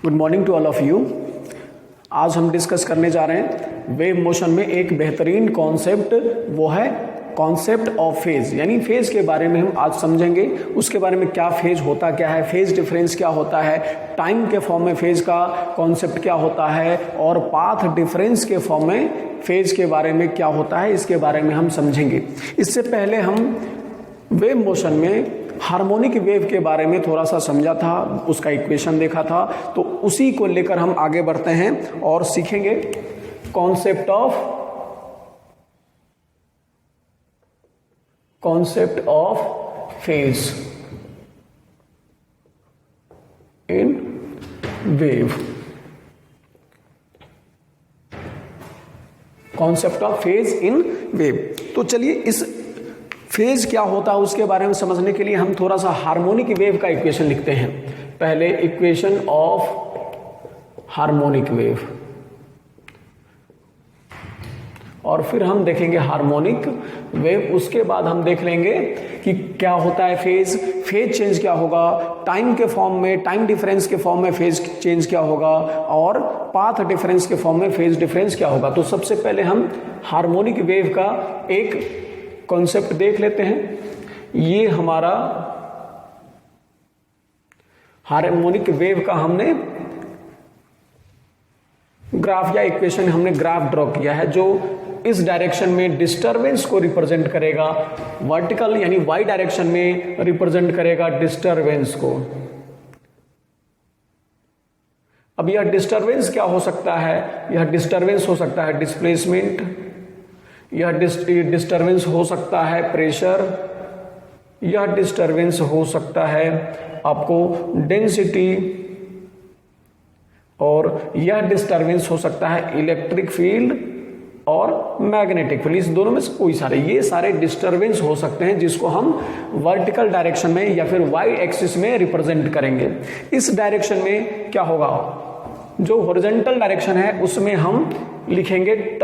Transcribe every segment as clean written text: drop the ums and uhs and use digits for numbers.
Good morning to all of you. आज हम discuss करने जा रहे हैं वेव मोशन में एक बेहतरीन कॉन्सेप्ट, वो है कॉन्सेप्ट ऑफ फेज। यानी फेज के बारे में हम आज समझेंगे, उसके बारे में क्या फेज होता क्या है, फेज डिफरेंस क्या होता है, टाइम के फॉर्म में फेज का कॉन्सेप्ट क्या होता है और पाथ डिफरेंस के फॉर्म में फेज के बारे में क्या होता है, इसके बारे में हम समझेंगे। इससे पहले हम वेव मोशन में हार्मोनिक वेव के बारे में थोड़ा सा समझा था, उसका इक्वेशन देखा था, तो उसी को लेकर हम आगे बढ़ते हैं और सीखेंगे concept of phase in wave. Concept of phase in wave. तो चलिए इस फेज क्या होता है उसके बारे में समझने के लिए हम थोड़ा सा हार्मोनिक वेव का इक्वेशन लिखते हैं। पहले इक्वेशन ऑफ हार्मोनिक वेव और फिर हम देखेंगे हार्मोनिक वेव। उसके बाद हम देख लेंगे कि क्या होता है फेज चेंज क्या होगा, टाइम के फॉर्म में, टाइम डिफरेंस के फॉर्म में फेज चेंज क्या होगा और पाथ डिफरेंस के फॉर्म में फेज डिफरेंस क्या होगा। तो सबसे पहले हम हार्मोनिक वेव का एक कॉन्सेप्ट देख लेते हैं। ये हमारा हार्मोनिक वेव का हमने ग्राफ या इक्वेशन हमने ग्राफ ड्रॉ किया है, जो इस डायरेक्शन में डिस्टरबेंस को रिप्रेजेंट करेगा, वर्टिकल यानी वाई डायरेक्शन में रिप्रेजेंट करेगा डिस्टरबेंस को। अब यह डिस्टरबेंस क्या हो सकता है? यह डिस्टरबेंस हो सकता है डिस्प्लेसमेंट, यह डिस्टरबेंस हो सकता है प्रेशर, यह डिस्टरबेंस हो सकता है आपको डेंसिटी, और यह डिस्टरबेंस हो सकता है इलेक्ट्रिक फील्ड और मैग्नेटिक फील्ड। इस दोनों में से कोई सारे, ये सारे डिस्टरबेंस हो सकते हैं जिसको हम वर्टिकल डायरेक्शन में या फिर वाई एक्सिस में रिप्रेजेंट करेंगे। इस डायरेक्शन में क्या होगा, जो हॉरिजॉन्टल डायरेक्शन है उसमें हम लिखेंगे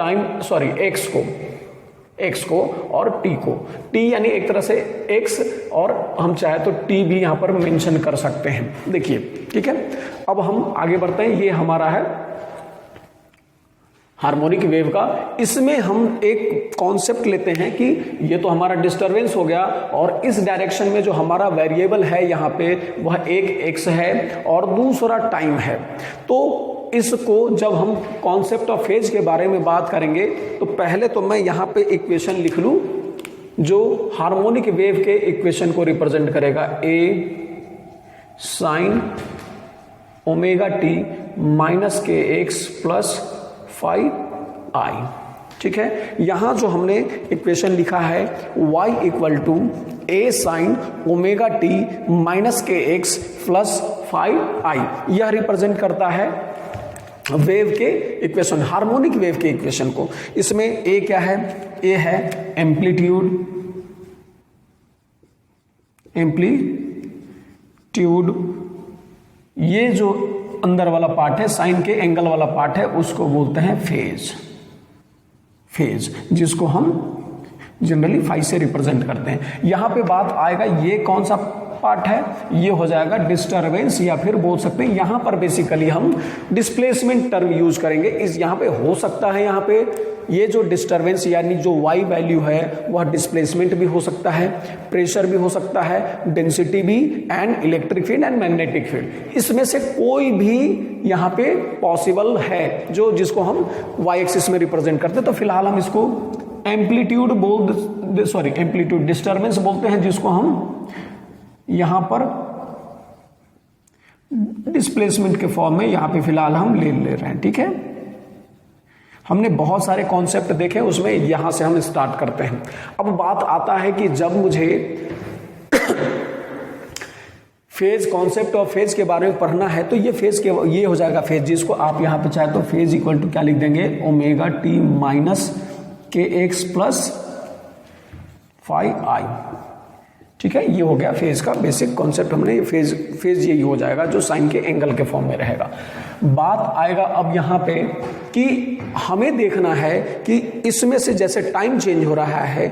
एक्स को और टी को। टी यानी एक तरह से एक्स, और हम चाहे तो टी भी यहां पर मेंशन कर सकते हैं। देखिए, ठीक है। अब हम आगे बढ़ते हैं। ये हमारा है हार्मोनिक वेव का। इसमें हम एक कॉन्सेप्ट लेते हैं कि ये तो हमारा डिस्टरबेंस हो गया, और इस डायरेक्शन में जो हमारा वेरिएबल है यहाँ पे वह एक एक्स है और दूसरा टाइम है। तो इसको जब हम कॉन्सेप्ट ऑफ फेज के बारे में बात करेंगे तो पहले तो मैं यहाँ पे इक्वेशन लिख लूं जो हार्मोनिक वेव के इक्वेशन को रिप्रेजेंट करेगा। ए sine omega T minus K X plus 5i। ठीक है, यहां जो हमने इक्वेशन लिखा है y equal to A sine omega T minus K X plus 5i, यह रिप्रेजेंट करता है वेव के इक्वेशन, हार्मोनिक वेव के इक्वेशन को। इसमें ए क्या है? ए है एम्पलीट्यूड, ये जो अंदर वाला पार्ट है, साइन के एंगल वाला पार्ट है, उसको बोलते हैं फेज, जिसको हम जनरली फाई से रिप्रेजेंट करते हैं। यहां पे बात आएगा ये कौन सा पार्ट है, ये हो जाएगा डिस्टरबेंस, या फिर बोल सकते हैं यहां पर बेसिकली हम डिस्प्लेसमेंट टर्म यूज करेंगे। इस यहां पे हो सकता है, यहां पे ये जो डिस्टरबेंस यानी जो वाई वैल्यू है वह डिस्प्लेसमेंट भी हो सकता है, प्रेशर भी हो सकता है, डेंसिटी भी, and electric field and magnetic field. इसमें से कोई भी यहां पे पॉसिबल है जो जिसको हम वाई एक्सिस में रिप्रेजेंट करते हैं। तो फिलहाल हम इसको एम्पलीट्यूड डिस्टरबेंस बोलते हैं, जिसको हम यहां पर डिस्प्लेसमेंट के फॉर्म में यहां पे फिलहाल हम ले रहे हैं। ठीक है, हमने बहुत सारे कॉन्सेप्ट देखे, उसमें यहां से हम स्टार्ट करते हैं। अब बात आता है कि जब मुझे फेज, कॉन्सेप्ट ऑफ फेज के बारे में पढ़ना है तो ये हो जाएगा फेज, जिसको आप यहां पे चाहे तो फेज इक्वल टू क्या लिख देंगे, omega T minus K X plus 5i। ठीक है, ये हो गया फेज का बेसिक कॉन्सेप्ट। हमने फेज यही हो जाएगा जो साइन के एंगल के फॉर्म में रहेगा। बात आएगा अब यहां पे कि हमें देखना है कि इसमें से जैसे टाइम चेंज हो रहा है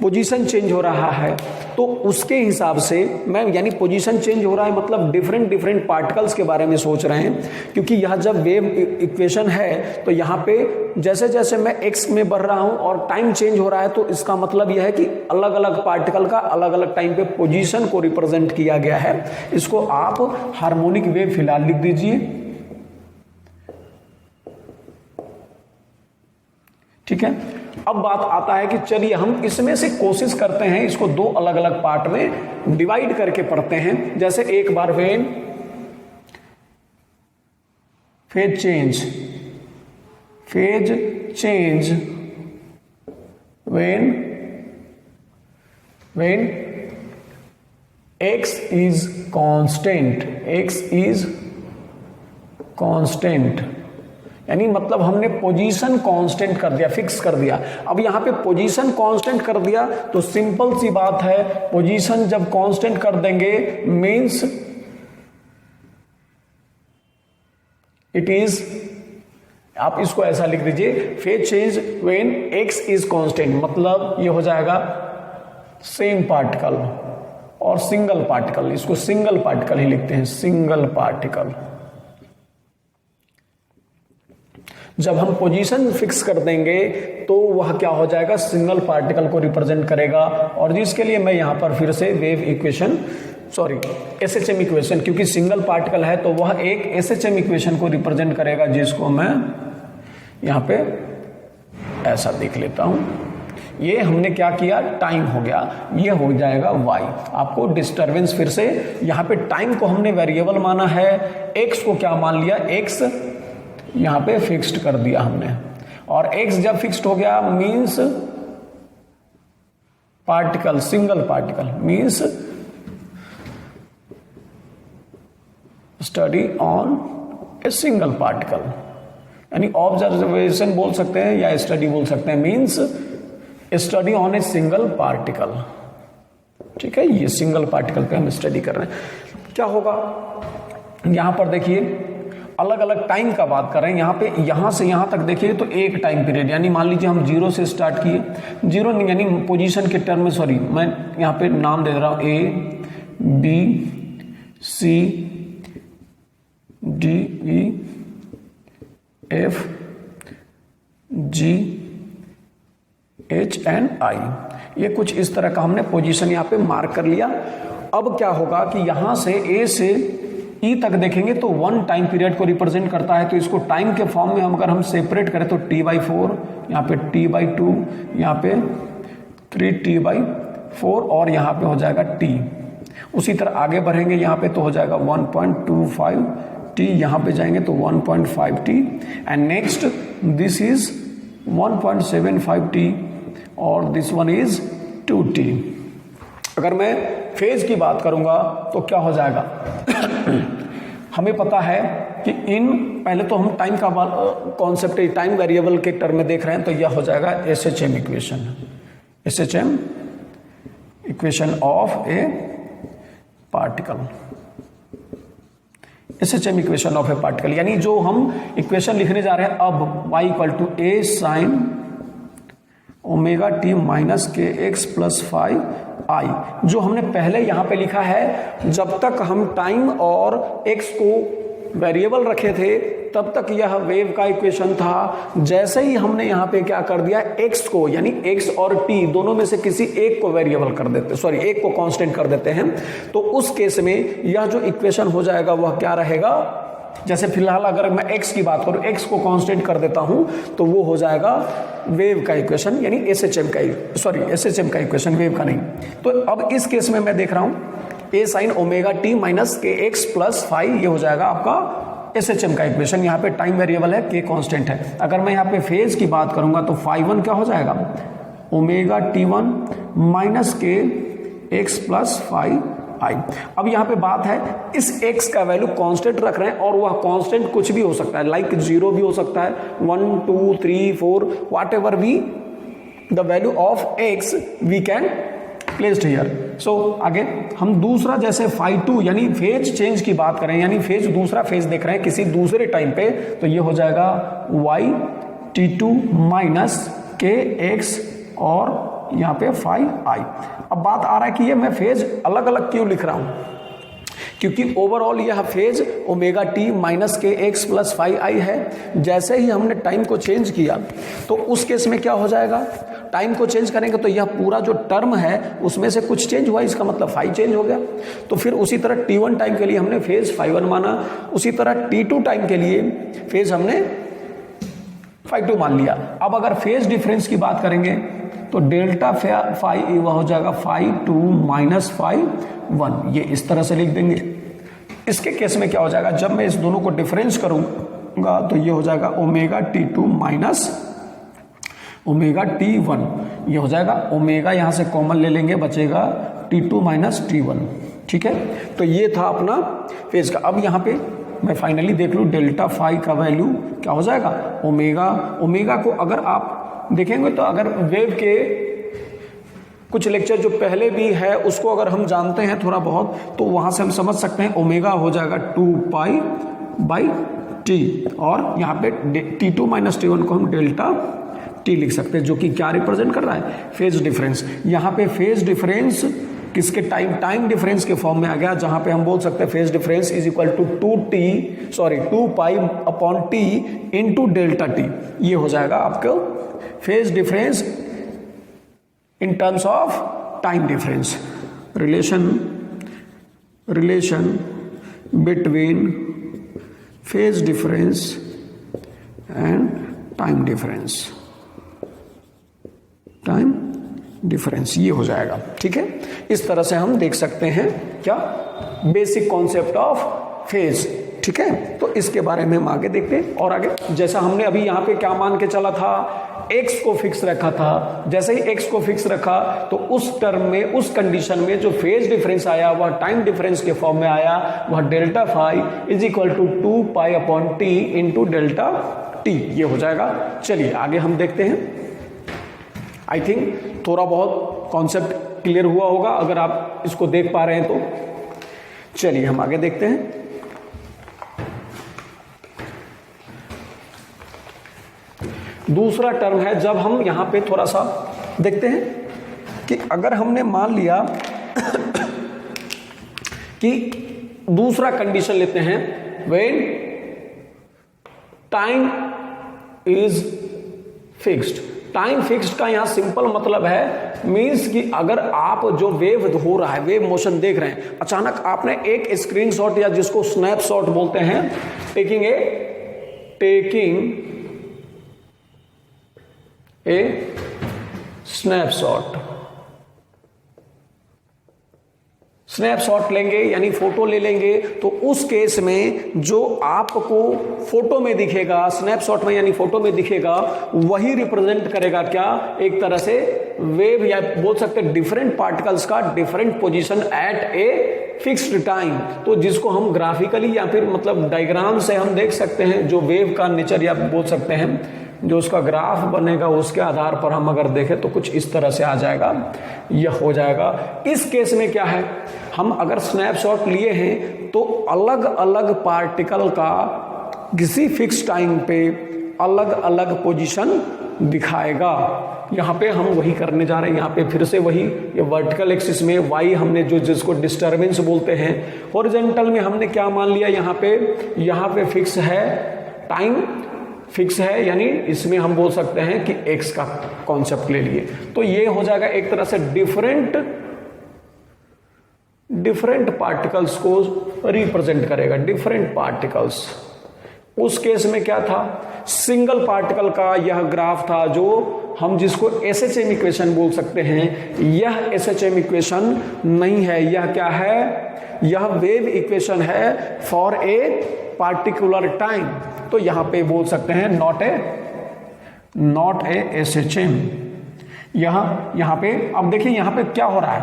पोजीशन चेंज हो रहा है, तो उसके हिसाब से मैं, यानी पोजीशन चेंज हो रहा है मतलब डिफरेंट डिफरेंट पार्टिकल्स के बारे में सोच रहे हैं, क्योंकि यह जब वेव इक्वेशन है तो यहाँ पे जैसे जैसे मैं एक्स में बढ़ रहा हूं और टाइम चेंज हो रहा है, तो इसका मतलब यह है कि अलग अलग पार्टिकल का अलग अलग टाइम पे पोजीशन को रिप्रेजेंट किया गया है। इसको आप हार्मोनिक वेव फिलहाल लिख दीजिए, ठीक है। अब बात आता है कि चलिए हम इसमें से कोशिश करते हैं, इसको दो अलग अलग पार्ट में डिवाइड करके पढ़ते हैं। जैसे एक बार when phase change when x is constant, यानी मतलब हमने पोजीशन कांस्टेंट कर दिया, फिक्स कर दिया। अब यहां पे पोजीशन कांस्टेंट कर दिया तो सिंपल सी बात है, पोजीशन जब कांस्टेंट कर देंगे मींस इट इज, आप इसको ऐसा लिख दीजिए, phase change when x is constant, मतलब ये हो जाएगा सेम पार्टिकल और सिंगल पार्टिकल, इसको सिंगल पार्टिकल ही लिखते हैं, सिंगल पार्टिकल। जब हम पोजीशन फिक्स कर देंगे तो वह क्या हो जाएगा, सिंगल पार्टिकल को रिप्रेजेंट करेगा। और जिसके लिए मैं यहां पर फिर से wave equation, sorry SHM equation, क्योंकि सिंगल पार्टिकल है तो वह एक एसएचएम इक्वेशन को रिप्रेजेंट करेगा, जिसको मैं यहां पे ऐसा देख लेता हूं। ये हमने क्या किया, टाइम हो गया, ये हो जाएगा y। आपको डिस्टरबेंस फिर से, यहां पे टाइम को हमने वेरिएबल माना है, x को क्या मान लिया, x यहां पे फिक्स्ड कर दिया हमने, और x जब फिक्स्ड हो गया means particle, single particle means study on a single particle, यानी ऑब्जर्वेशन बोल सकते हैं या स्टडी बोल सकते हैं, means study on a single particle, ठीक है। ये सिंगल पार्टिकल पे हम स्टडी कर रहे हैं। क्या होगा, यहां पर देखिए अलग अलग टाइम का बात कर रहे हैं, यहाँ पे यहाँ से यहाँ तक देखिए तो एक टाइम पीरियड, यानी मान लीजिए हम 0 से स्टार्ट किए, 0 नहीं यानी पोजीशन के टर्म में, सॉरी मैं यहाँ पे नाम दे रहा हूँ A B C D E F G H and I, ये कुछ इस तरह का हमने पोजीशन यहाँ पे मार्क कर लिया। अब क्या होगा कि यहां से A से ई तक देखेंगे तो 1 टाइम पीरियड को रिप्रेजेंट करता है, तो इसको टाइम के फॉर्म में हम अगर हम सेपरेट करें तो T/4, यहाँ पे T/2, यहाँ पे 3T/4 और यहाँ पे हो जाएगा T। उसी तरह आगे बढ़ेंगे यहाँ पे तो हो जाएगा 1.25T, यहाँ पे जाएंगे तो 1.5T and next this is 1.75T और दिस वन इज 2T। अगर मैं फेज की बात करूंगा तो क्या हो जाएगा हमें पता है कि इन, पहले तो हम टाइम का कॉन्सेप्ट टाइम वेरिएबल के टर्म में देख रहे हैं, तो यह हो जाएगा SHM equation of A particle, SHM equation of A particle, यानी जो हम इक्वेशन लिखने जा रहे हैं अब y = a sin omega T minus K X plus 5i, जो हमने पहले यहां पे लिखा है, जब तक हम टाइम और x को वेरिएबल रखे थे तब तक यह वेव का इक्वेशन था। जैसे ही हमने यहां पे क्या कर दिया, x को यानी x और t दोनों में से किसी एक को वेरिएबल कर देते, सॉरी एक को कांस्टेंट कर देते हैं, तो उस केस में यह जो इक्वेशन हो जाएगा वह क्या रहेगा, जैसे फिलहाल अगर मैं x की बात करूं, x को कांस्टेंट कर देता हूं तो वो हो जाएगा वेव का इक्वेशन, यानी एसएचएम का इक्वेशन, वेव का नहीं। तो अब इस केस में मैं देख रहा हूं a sin omega T minus K X plus 5, ये हो जाएगा आपका एसएचएम का इक्वेशन। यहाँ पे टाइम वेरिएबल है, k कांस्टेंट है। अगर मैं यहाँ पे फेज की बात करूंगा तो φ1 क्या हो जाएगा, omega t1 minus K X plus 5i। अब यहाँ पे बात है, इस x का वैल्यू कांस्टेंट रख रहे हैं और वह कांस्टेंट कुछ भी हो सकता है, लाइक 0 भी हो सकता है, 1 2 3 4 whatever be the value of x we can placed here. So आगे हम दूसरा, जैसे φ2 यानी फेज चेंज की बात करें, यानी फेज दूसरा फेज देख रहे हैं किसी दूसरे टाइम पे, तो ये हो जाएगा y t2 minus K x और यहाँ पे phi i। अब बात आ रहा है कि ये मैं फेज अलग अलग क्यों लिख रहा हूं, क्योंकि ओवरऑल यह phase omega T minus K X plus five आई है। जैसे ही हमने टाइम को चेंज किया तो उस केस में क्या हो जाएगा, टाइम को चेंज करेंगे तो यह पूरा जो टर्म है उसमें से कुछ चेंज हुआ, इसका मतलब फाइव चेंज हो गया। तो फिर उसी तरह t1 टाइम के लिए हमने फेज फाइव वन माना, उसी तरह t2 टाइम के लिए फेज हमने फाइव टू मान लिया। अब अगर फेज डिफरेंस की बात करेंगे तो डेल्टा फाइव वह हो जाएगा five two minus five one, ये इस तरह से लिख देंगे। इसके केस में क्या हो जाएगा, जब मैं इस दोनों को डिफरेंस करूंगा तो ये हो जाएगा omega T two minus omega T one, ये हो जाएगा ओमेगा, यहां से कॉमन ले लेंगे, बचेगा T two minus T one. ठीक है, तो ये था अपना फेज का। अब यहां पे मैं फाइनली देख लूं डेल्टा फाइव का वैल्यू क्या हो जाएगा, ओमेगा। ओमेगा को अगर आप देखेंगे तो अगर वेव के कुछ लेक्चर जो पहले भी है उसको अगर हम जानते हैं थोड़ा बहुत, तो वहां से हम समझ सकते हैं ओमेगा हो जाएगा 2 पाई बाई टी, और यहाँ पे T two minus T one को हम डेल्टा टी लिख सकते हैं, जो कि क्या रिप्रेजेंट कर रहा है, फेज डिफरेंस। यहाँ पे फेज डिफरेंस किसके, टाइम डिफरेंस के फॉर्म में आ गया, जहां पे हम बोल सकते हैं phase difference is equal to 2 pi upon T into delta T. ये हो जाएगा आपको phase difference in terms of time difference, relation between phase difference and time difference, ये हो जाएगा। ठीक है, इस तरह से हम देख सकते हैं क्या, बेसिक कॉन्सेप्ट ऑफ फेज। ठीक है, तो इसके बारे में हम आगे देखते हैं। और आगे जैसा हमने अभी यहाँ पे क्या मान के चला था, x को फिक्स रखा था। जैसे ही x को फिक्स रखा तो उस टर्म में, उस कंडीशन में जो फेज डिफरेंस आया वह टाइम डिफरेंस के फॉर्म में आया, वह delta five is equal to 2 pi upon T into delta T, ये हो जाएगा। चलिए आगे हम देखते हैं। आई थिंक थोड़ा बहुत कॉन्सेप्ट क्लियर हुआ होगा अगर आप इसको देख पा रहे हैं तो। चलिए हम आगे देखते हैं। दूसरा टर्म है, जब हम यहां पे थोड़ा सा देखते हैं कि अगर हमने मान लिया कि दूसरा कंडीशन लेते हैं, when time is fixed. Time fixed का यहां सिंपल मतलब है, मींस कि अगर आप जो वेव हो रहा है, वेव मोशन देख रहे हैं, अचानक आपने एक स्क्रीनशॉट या जिसको स्नैपशॉट बोलते हैं, टेकिंग ए स्नैपशॉट लेंगे यानी फोटो ले लेंगे, तो उस केस में जो आपको फोटो में दिखेगा, स्नैपशॉट में यानी फोटो में दिखेगा, वही रिप्रेजेंट करेगा क्या, एक तरह से वेव, या बोल सकते हैं डिफरेंट पार्टिकल्स का different position at a fixed time. तो जिसको हम ग्राफिकली या फिर मतलब डायग्राम से हम देख सकते हैं, जो वेव का नेचर या बोल सकते हैं जो उसका ग्राफ बनेगा, उसके आधार पर हम अगर देखें तो कुछ इस तरह से आ जाएगा, यह हो जाएगा। इस केस में क्या है, हम अगर स्नैपशॉट लिए हैं तो अलग अलग पार्टिकल का किसी फिक्स टाइम पे अलग अलग पोजीशन दिखाएगा। यहाँ पे हम वही करने जा रहे हैं। यहाँ पे फिर से वही, ये वर्टिकल एक्सिस में वाई हमने जो जिसको डिस्टर्बेंस बोलते हैं, हॉरिजॉन्टल में हमने क्या मान लिया, यहाँ पे फिक्स है, टाइम फिक्स है, यानी इसमें हम बोल सकते हैं कि x का कॉन्सेप्ट ले लिए। तो ये हो जाएगा एक तरह से डिफरेंट पार्टिकल्स को रिप्रेजेंट करेगा, डिफरेंट पार्टिकल्स। उस केस में क्या था, सिंगल पार्टिकल का यह ग्राफ था, जो हम जिसको SHM इक्वेशन बोल सकते हैं। यह SHM इक्वेशन नहीं है, यह क्या है, यह वेव इक्वेशन है फॉर ए पार्टिकुलर टाइम। तो यहां पे बोल सकते हैं नॉट ए SHM। यहां पे अब देखिए यहां पे क्या हो रहा है,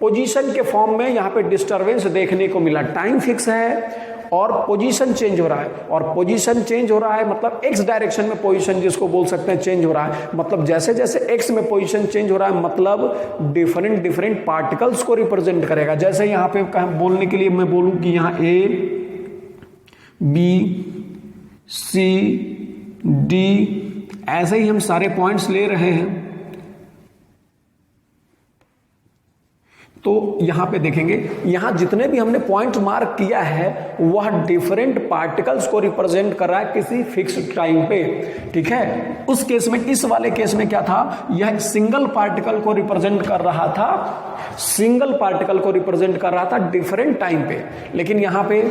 पोजीशन के फॉर्म में यहां पे डिस्टरबेंस देखने को मिला। टाइम फिक्स है और पोजीशन चेंज हो रहा है, और पोजीशन चेंज हो रहा है मतलब एक्स डायरेक्शन में पोजीशन जिसको बोल सकते हैं चेंज हो रहा है। मतलब जैसे जैसे एक्स में पोजीशन चेंज हो रहा है, मतलब डिफरेंट पार्टिकल्स को रिप्रेजेंट करेगा। जैसे यहाँ पे बोलने के लिए मैं बोलूं कि यहाँ A B C D, ऐसे ही हम सारे पॉइंट्स ले रहे हैं। तो यहां पे देखेंगे, यहां जितने भी हमने पॉइंट मार्क किया है वह डिफरेंट पार्टिकल्स को रिप्रेजेंट कर रहा है किसी फिक्स्ड टाइम पे, ठीक है। उस केस में, इस वाले केस में क्या था, यह सिंगल पार्टिकल को रिप्रेजेंट कर रहा था, सिंगल पार्टिकल को रिप्रेजेंट कर रहा था डिफरेंट टाइम पे, लेकिन यहां पे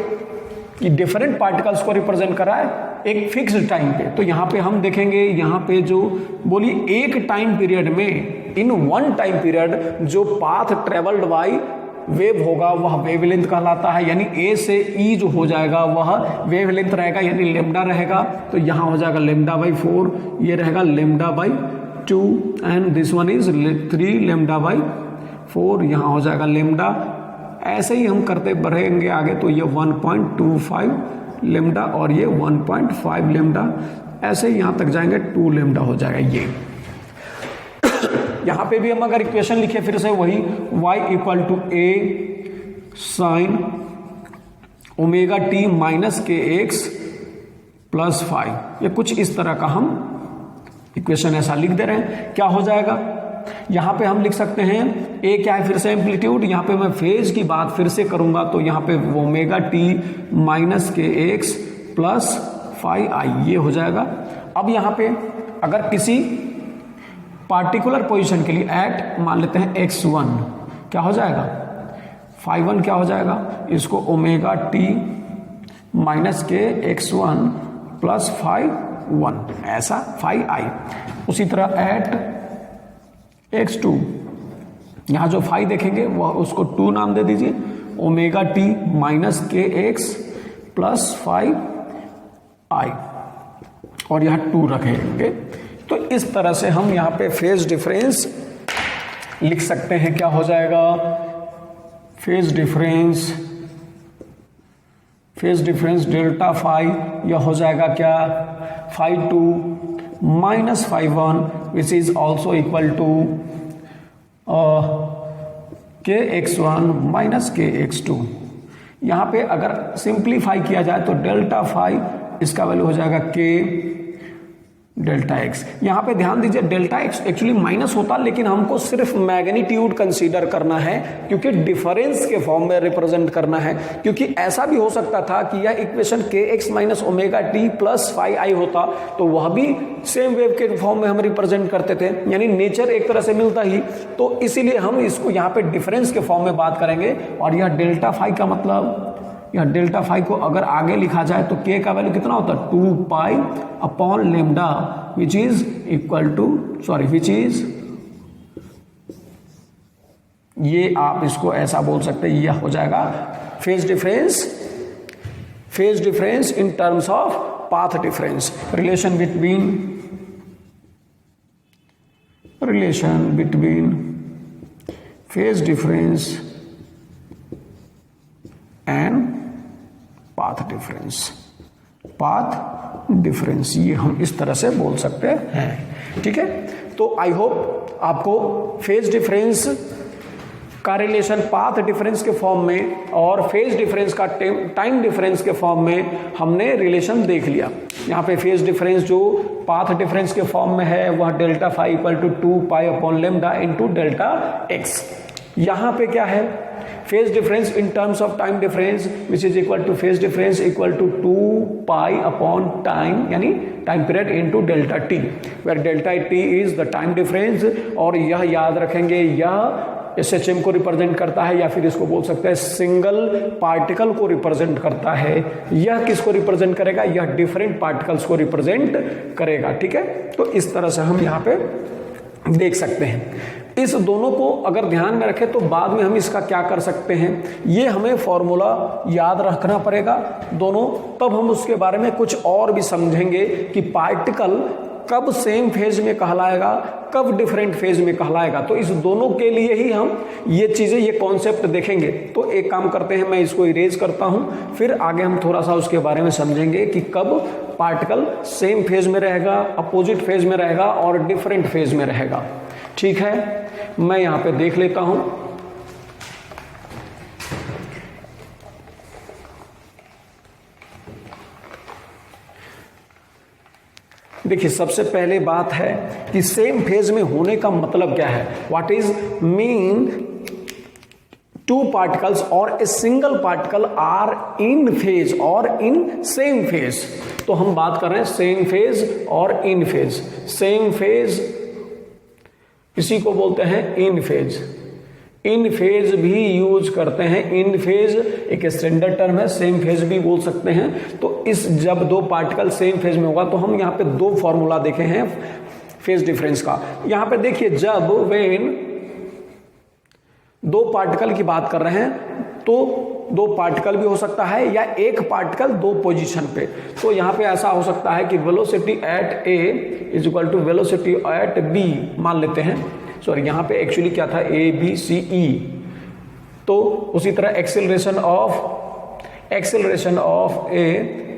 कि डिफरेंट पार्टिकल्स को रिप्रेजेंट कर रहा है एक फिक्स्ड टाइम पे। तो यहां पे हम देखेंगे, यहां पे जो बोलिए एक टाइम पीरियड में, इन वन टाइम पीरियड जो पाथ ट्रेवल्ड बाय वेव होगा वह वेवलेंथ कहलाता है, यानी ए से ई जो हो जाएगा वह वेवलेंथ रहेगा, यानी लेमडा रहेगा। तो यहां हो जाएगा लेमडा बाई 4, ये रहेगा lambda by 2 and this one is 3 lambda by 4, यहां हो जाएगा लेमडा। ऐसे ही हम करते बढ़ेंगे आगे, तो ये 1.25 लेमडा और ये 1.5 लेमडा, ऐसे ही यहां तक जाएंगे 2 लेमडा हो जाएगा ये। यहां पे भी हम अगर इक्वेशन लिखे फिर से वही y equal to a sine omega T minus K X plus 5, ये कुछ इस तरह का हम इक्वेशन ऐसा लिख दे रहे हैं। क्या हो जाएगा, यहां पे हम लिख सकते हैं ए क्या है, फिर से एम्पलीट्यूड, यहां पे मैं फेज की बात फिर से करूंगा, तो यहां पे omega T minus K X plus 5i ये हो जाएगा। अब यहां पे अगर किसी पार्टिकुलर पोजीशन के लिए एट मान लेते हैं x1, क्या हो जाएगा, 5 क्या हो जाएगा, इसको ओमेगा टी माइनस के x1 प्लस 5 ऐसा 5i। उसी तरह एट x2, यहां जो 5 देखेंगे वह उसको 2 नाम दे दीजिए, omega T minus K X plus 5i और यहां 2 रखेंगे। तो इस तरह से हम यहां पे फेज डिफरेंस लिख सकते हैं। क्या हो जाएगा, फेज डिफरेंस डेल्टा फाई, यह हो जाएगा क्या, 5 minus 5 which is also equal to K x1 minus के x2। यहां पे अगर सिंप्लीफाई किया जाए तो डेल्टा फाई इसका वैल्यू हो जाएगा के डेल्टा एक्स। यहां पे ध्यान दीजिए डेल्टा एक्स एक्चुअली माइनस होता, लेकिन हमको सिर्फ मैग्नीट्यूड कंसीडर करना है क्योंकि डिफरेंस के फॉर्म में रिप्रेजेंट करना है। क्योंकि ऐसा भी हो सकता था कि यह इक्वेशन के x minus omega T plus 5i होता, तो वह भी सेम वेव के फॉर्म में हम रिप्रेजेंट करते थे, यानी नेचर एक तरह से मिलता ही। तो इसीलिए हम इसको यहाँ पे डिफरेंस के फॉर्म में बात करेंगे। और यह डेल्टा फाई का मतलब, या डेल्टा फाई को अगर आगे लिखा जाए तो के का वैल्यू कितना होता है, 2 pi upon lambda which is equal to which is, ये आप इसको ऐसा बोल सकते हैं, यह हो जाएगा phase difference in terms of path difference, relation between phase difference and path difference, ये हम इस तरह से बोल सकते हैं। ठीक है, तो आई होप आपको फेज डिफरेंस का रिलेशन पाथ डिफरेंस के फॉर्म में और फेज डिफरेंस का टाइम डिफरेंस के फॉर्म में हमने रिलेशन देख लिया। यहाँ पे फेज डिफरेंस जो पाथ डिफरेंस के फॉर्म में है वह delta phi equal to 2 pi upon lambda into delta X. यहाँ पे क्या है, phase difference in terms of time difference which is equal to phase difference equal to 2 pi upon time, यानी time period into delta T, where delta T is the time difference. और यह याद रखेंगे, यह SHM को represent करता है, या फिर इसको बोल सकते हैं सिंगल पार्टिकल को रिप्रेजेंट करता है। यह किसको रिप्रेजेंट करेगा, यह डिफरेंट पार्टिकल्स को रिप्रेजेंट करेगा। ठीक है, तो इस तरह से हम यहाँ पे देख सकते हैं। इस दोनों को अगर ध्यान में रखें तो बाद में हम इसका क्या कर सकते हैं, ये हमें फॉर्मूला याद रखना पड़ेगा दोनों, तब हम उसके बारे में कुछ और भी समझेंगे कि पार्टिकल कब सेम फेज में कहलाएगा, कब डिफरेंट फेज में कहलाएगा। तो इस दोनों के लिए ही हम ये चीजें, ये कॉन्सेप्ट देखेंगे। तो एक काम करते हैं, मैं इसको इरेज करता हूं, फिर आगे हम थोड़ा सा उसके बारे में समझेंगे कि कब पार्टिकल सेम फेज में रहेगा, अपोजिट फेज में रहेगा और डिफरेंट फेज में रहेगा। ठीक है, मैं यहां पे देख लेता हूं। देखिए, सबसे पहले बात है कि सेम फेज में होने का मतलब क्या है, what is mean two particles or a single particle are in phase or in same phase। तो हम बात कर रहे हैं सेम फेज और इन फेज। सेम फेज इसी को बोलते हैं इन फेज। इन फेज भी यूज करते हैं। इन फेज एक स्टैंडर्ड टर्म है, सेम फेज भी बोल सकते हैं। तो इस जब दो पार्टिकल सेम फेज में होगा तो हम यहाँ पे दो फॉर्मूला देखे हैं फेज डिफरेंस का। यहाँ पे देखिए, जब वेन दो पार्टिकल की बात कर रहे हैं तो दो पार्टिकल भी हो सकता है या एक पार्टिकल दो पोजीशन पे। तो यहां पे ऐसा हो सकता है कि velocity at A is equal to velocity at B मान लेते हैं। सॉरी, यहां पे एक्चुअली क्या था, ए बी सी ई। तो उसी तरह acceleration of A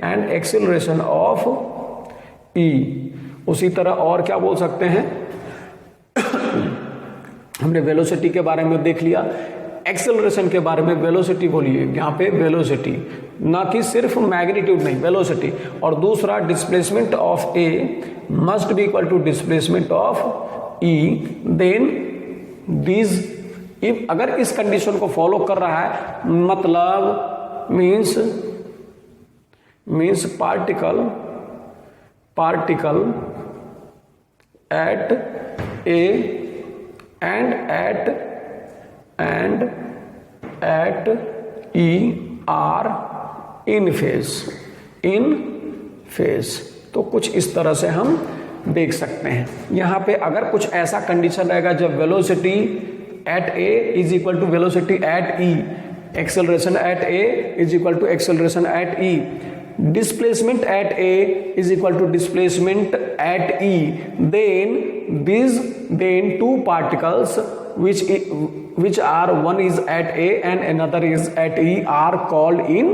and acceleration of E. उसी तरह और क्या बोल सकते हैं, हमने वेलोसिटी के बारे में देख लिया। एक्सेलरेशन के बारे में वेलोसिटी बोलिए, यहाँ पे वेलोसिटी, ना कि सिर्फ मैग्नीट्यूड नहीं, वेलोसिटी। और दूसरा displacement of A must be equal to displacement of E. Then this, if अगर इस कंडीशन को फॉलो कर रहा है, मतलब means particle at A and at E are in phase। तो कुछ इस तरह से हम देख सकते हैं। यहां पे अगर कुछ ऐसा कंडीशन रहेगा जब velocity at A is equal to velocity at E, acceleration at A is equal to acceleration at E, displacement at A is equal to displacement at E, then two particles which are one is at A and another is at E are called in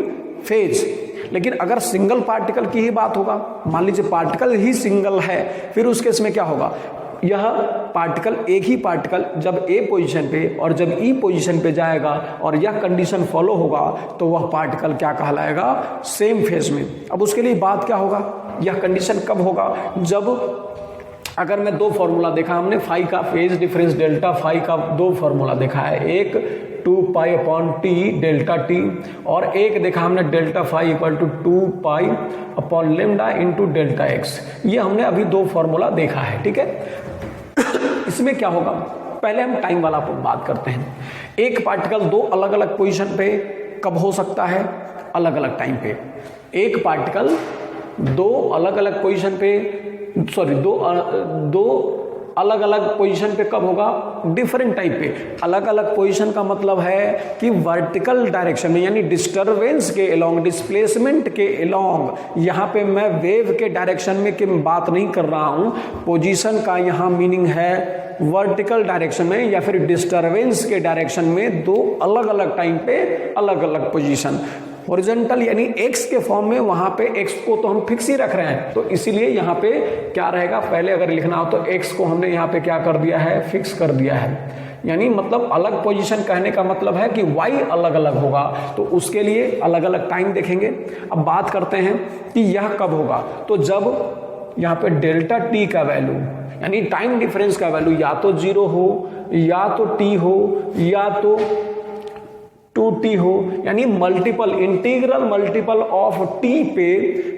phase। लेकिन अगर single particle की ही बात होगा, मान लीजिए particle ही single है, फिर उस केस में क्या होगा, यह पार्टिकल, एक ही पार्टिकल जब ए पोजीशन पे और जब ई पोजीशन पे जाएगा और यह कंडीशन फॉलो होगा तो वह पार्टिकल क्या कहलाएगा, सेम फेज में। अब उसके लिए बात क्या होगा, यह कंडीशन कब होगा, जब अगर मैं दो फॉर्मूला देखा हमने फाई का, फेज डिफरेंस डेल्टा फाई का दो फॉर्मूला देखा है, एक 2 pi upon T delta T और एक देखा हमने delta phi equal to 2 pi upon lambda into delta X. ये हमने अभी दो फॉर्मूला देखा है, ठीक है। इसमें क्या होगा, पहले हम टाइम वाला बात करते हैं। एक पार्टिकल दो अलग अलग पोजीशन पे कब हो सकता है, अलग अलग टाइम पे। एक पार्टिकल दो अलग अलग पोजीशन पे, सॉरी दो अलग अलग पोजीशन पे कब होगा, डिफरेंट टाइप पे। अलग अलग पोजीशन का मतलब है कि वर्टिकल डायरेक्शन में, यानी डिस्टरबेंस के अलोंग, डिस्प्लेसमेंट के अलोंग। यहाँ पे मैं वेव के डायरेक्शन में की बात नहीं कर रहा हूँ, पोजीशन का यहाँ मीनिंग है वर्टिकल डायरेक्शन में या फिर डिस्टरबेंस के डायरेक्शन में दो अलग अलग टाइम पे अलग अलग पोजीशन। हॉरिजॉन्टल यानी एक्स के फॉर्म में, वहां पे एक्स को तो हम फिक्स ही रख रहे हैं, तो इसीलिए यहाँ पे क्या रहेगा, पहले अगर लिखना हो तो एक्स को हमने यहाँ पे क्या कर दिया है, फिक्स कर दिया है। यानी मतलब अलग पोजीशन कहने का मतलब है कि वाई अलग अलग होगा, तो उसके लिए अलग अलग टाइम देखेंगे। अब बात करते हैं कि यह कब होगा, तो जब यहाँ पे डेल्टा टी का वैल्यू यानी टाइम डिफरेंस का वैल्यू या तो 0 हो या तो टी हो या तो 2t हो, यानी multiple, integral multiple of t पे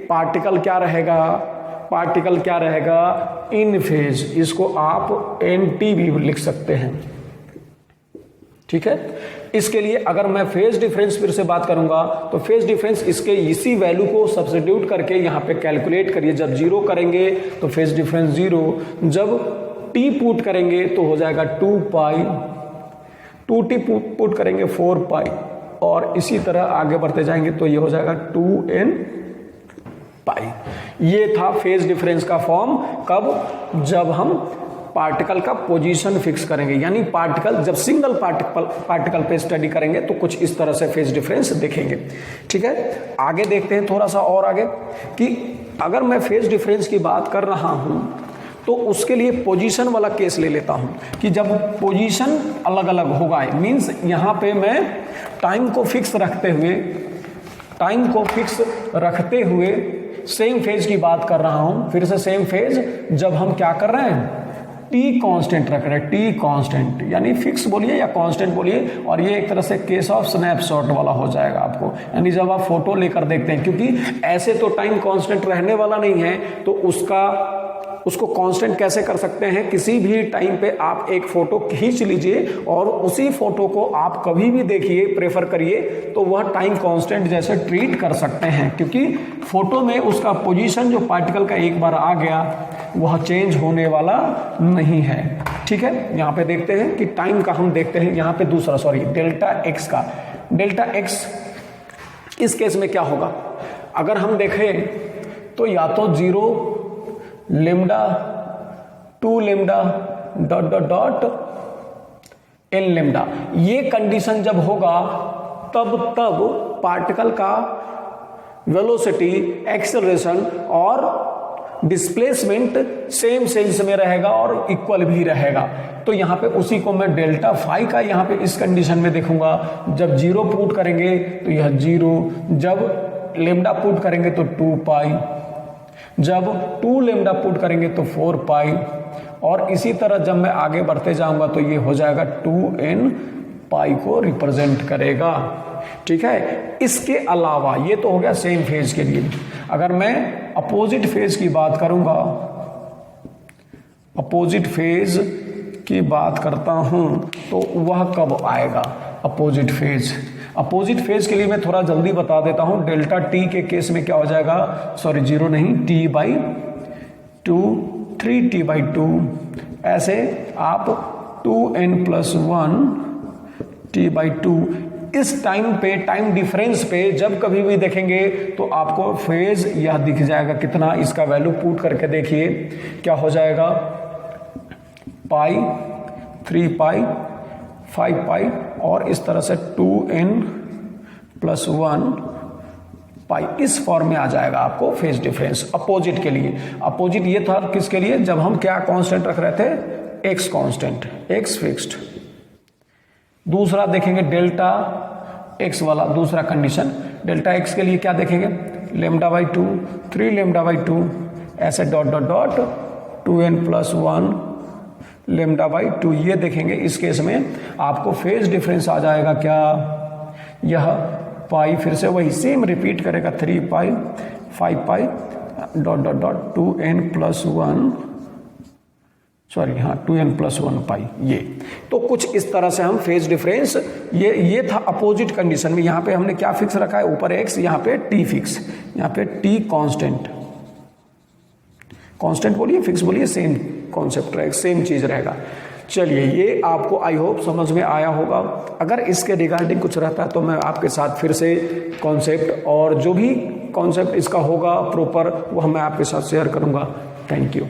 पार्टिकल क्या रहेगा, इन फेज। इसको आप nt भी लिख सकते हैं, ठीक है। इसके लिए अगर मैं फेज डिफरेंस फिर से बात करूंगा तो फेज डिफरेंस इसके इसी वैल्यू को सब्स्टिट्यूट करके यहाँ पे कैलकुलेट करिए। जब 0 करेंगे तो फेज डिफरेंस 0, जब t पुट करेंगे तो हो जाएगा 2 पाई, 2t पुट करेंगे 4 पाई, और इसी तरह आगे बढ़ते जाएंगे तो ये हो जाएगा 2n पाई। ये था फेज डिफरेंस का फॉर्म, कब, जब हम पार्टिकल का पोजीशन फिक्स करेंगे, यानी पार्टिकल जब सिंगल पार्टिकल पे स्टडी करेंगे तो कुछ इस तरह से फेज डिफरेंस देखेंगे, ठीक है। आगे देखते हैं थोड़ा सा और आगे कि अगर मैं फेज डिफरेंस की बात कर रहा हूं तो उसके लिए पोजीशन वाला केस ले लेता हूं कि जब पोजीशन अलग अलग होगा, मींस यहां पे मैं टाइम को फिक्स रखते हुए सेम फेज की बात कर रहा हूं। फिर से सेम फेज, जब हम क्या कर रहे हैं, टी कांस्टेंट रख रहे हैं, टी कांस्टेंट यानी फिक्स बोलिए या कांस्टेंट बोलिए, और ये एक तरह से केस ऑफ स्नैपशॉट वाला हो जाएगा आपको, यानी जब आप फोटो लेकर देखते हैं, क्योंकि ऐसे तो टाइम कांस्टेंट रहने वाला नहीं है, तो उसको कांस्टेंट कैसे कर सकते हैं, किसी भी टाइम पे आप एक फोटो खींच लीजिए और उसी फोटो को आप कभी भी देखिए, प्रेफर करिए, तो वह टाइम कांस्टेंट जैसे ट्रीट कर सकते हैं, क्योंकि फोटो में उसका पोजीशन जो पार्टिकल का एक बार आ गया वह चेंज होने वाला नहीं है। ठीक है, यहां पे देखते हैं कि टाइम का हम देखते हैं, यहां पे दूसरा डेल्टा एक्स का, डेल्टा एक्स इस केस में क्या होगा, अगर हम देखें तो या तो 0 lambda 2 lambda dot dot dot N lambda, ये कंडीशन जब होगा तब पार्टिकल का वेलोसिटी, एक्सेलरेशन और डिस्प्लेसमेंट सेम सेंस में रहेगा और इक्वल भी रहेगा। तो यहां पे उसी को मैं डेल्टा फाई का यहां पे इस कंडीशन में देखूंगा, जब 0 पुट करेंगे तो यह 0, जब लेमडा पुट करेंगे तो 2 पाई, जब 2 लेमडा पुट करेंगे तो 4 पाई, और इसी तरह जब मैं आगे बढ़ते जाऊंगा तो ये हो जाएगा 2n पाई को रिप्रेजेंट करेगा। ठीक है, इसके अलावा ये तो हो गया सेम फेज के लिए। अगर मैं अपोजिट फेज की बात करूंगा, अपोजिट फेज की बात करता हूं तो वह कब आएगा अपोजिट फेज। अपोजिट फेज के लिए मैं थोड़ा जल्दी बता देता हूं, डेल्टा टी के केस में क्या हो जाएगा, 0 नहीं, t/2 3t/2, ऐसे आप 2n+1 t/2 इस टाइम पे, टाइम डिफरेंस पे जब कभी भी देखेंगे तो आपको फेज यह दिख जाएगा कितना, इसका वैल्यू पुट करके देखिए क्या हो जाएगा, पाई, 3 पाई, 5 पाई, और इस तरह से 2n+1 पाई, इस फॉर्म में आ जाएगा आपको फेज डिफरेंस अपोजिट के लिए। अपोजिट ये था किसके लिए, जब हम क्या कांस्टेंट रख रहे थे, एक्स कांस्टेंट, एक्स फिक्स्ड। दूसरा देखेंगे डेल्टा एक्स वाला, दूसरा कंडीशन डेल्टा एक्स के लिए क्या देखेंगे, λ/2 3 λ/2 ऐसे डॉट डॉट डॉट 2n+1 λ/2 ये देखेंगे। इस केस में आपको फेज डिफरेंस आ जाएगा क्या, यह पाई, फिर से वही सेम रिपीट करेगा, 3 pi 5 pi dot dot dot 2n+1 2n+1 pi. ये तो कुछ इस तरह से हम फेज डिफरेंस, ये था अपोजिट कंडीशन में। यहां पे हमने क्या फिक्स रखा है, ऊपर एक्स, यहां पे टी फिक्स, यहां पे टी कांस्टेंट, कांस्टेंट बोलिए फिक्स बोलिए, सेम कॉन्सेप्ट रहेगा, सेम चीज रहेगा। चलिए, ये आपको आई होप समझ में आया होगा। अगर इसके रिगार्डिंग कुछ रहता है तो मैं आपके साथ फिर से कॉन्सेप्ट और जो भी कॉन्सेप्ट इसका होगा प्रॉपर, वो मैं आपके साथ शेयर करूंगा। Thank you.